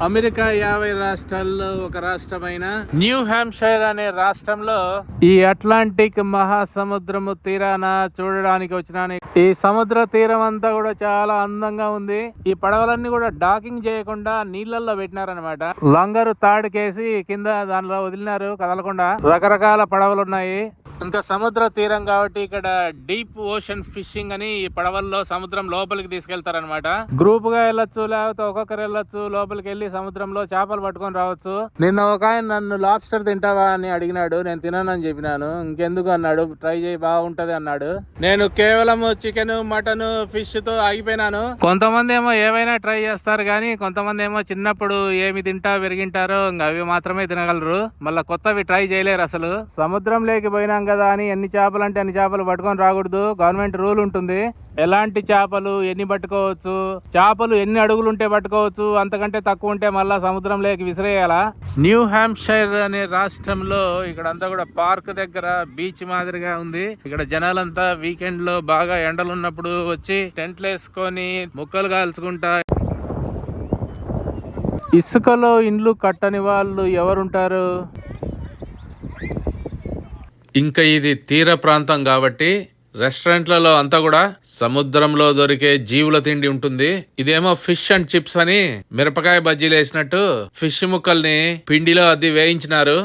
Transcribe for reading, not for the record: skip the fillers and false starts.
America 50 రాష్ట్రాల్లో ఒక రాష్ట్రమైన న్యూ హాంప్షైర్ అనే రాష్ట్రంలో ఈ అట్లాంటిక్ మహాసముద్రము తీరాన చూడడానికి వచ్చినాను. ఈ సముద్ర తీరం అంతా కూడా చాలా అందంగా ఉంది. ఈ పడవలన్నీ కూడా డాకింగ్ చేయకుండా నీళ్ళల్లో పెట్టినారనమాట. లంగరు తాడుకేసి కింద దానిలో వదిలినారు కదలకుండా. రకరకాల పడవలు ఉన్నాయి. ఇంకా సముద్ర తీరం కాబట్టి ఇక్కడ డీప్ ఓషన్ ఫిషింగ్ అని ఈ పడవల్లో సముద్రం లోపలికి తీసుకెళ్తారనమాట. గ్రూప్ గా వెళ్ళొచ్చు, లేకపోతే ఒక్కొక్కరు వెళ్ళొచ్చు. లోపలికి వెళ్ళి సముద్రంలో చేపలు పట్టుకొని రావచ్చు. నిన్న ఒక ఆయన నన్ను లాబ్స్టర్ తింటావా అని అడిగినాడు. నేను తిననని చెప్పినాను. ఇంకెందుకు అన్నాడు. ట్రై చేయి బాగుంటది అన్నాడు. నేను కేవలం చికెన్, మటన్, ఫిష్ తో ఆగిపోయినాను. కొంతమంది ఏమో ఏవైనా ట్రై చేస్తారు కానీ కొంతమంది ఏమో చిన్నప్పుడు ఏమి తింటా పెరిగింటారో ఇంకా అవి మాత్రమే తినగలరు. మళ్ళీ కొత్తవి ట్రై చేయలేరు. అసలు సముద్రం లేకి పోయినాం కదా అని ఎన్ని చేపలు అంటే అన్ని చేపలు పట్టుకొని రాకూడదు. గవర్నమెంట్ రూల్ ఉంటుంది. ఎలాంటి చేపలు ఎన్ని పట్టుకోవచ్చు, చేపలు ఎన్ని అడుగులు ఉంటే పట్టుకోవచ్చు, అంతకంటే తక్కువ ఉంటే మళ్ళా సముద్రం లేకి విసిరేయాలా. న్యూ హాంప్షైర్ అనే రాష్ట్రంలో ఇక్కడ అంతా కూడా పార్క్ దగ్గర బీచ్ మాదిరిగా ఉంది. ఇక్కడ జనాలంతా వీకెండ్ లో బాగా ఎండలు ఉన్నప్పుడు వచ్చి టెంట్లు వేసుకొని ముక్కలు కాల్చుకుంటా. ఇసుకలో ఇండ్లు కట్టని వాళ్ళు ఎవరుంటారు? ఇంకా ఇది తీర ప్రాంతం కాబట్టి రెస్టారెంట్లలో అంతా కూడా సముద్రంలో దొరికే జీవుల తిండి ఉంటుంది. ఇదేమో ఫిష్ అండ్ చిప్స్ అని మిరపకాయ బజ్జీలు వేసినట్టు ఫిష్ ముక్కల్ని పిండిలో అద్ది వేయించినారు.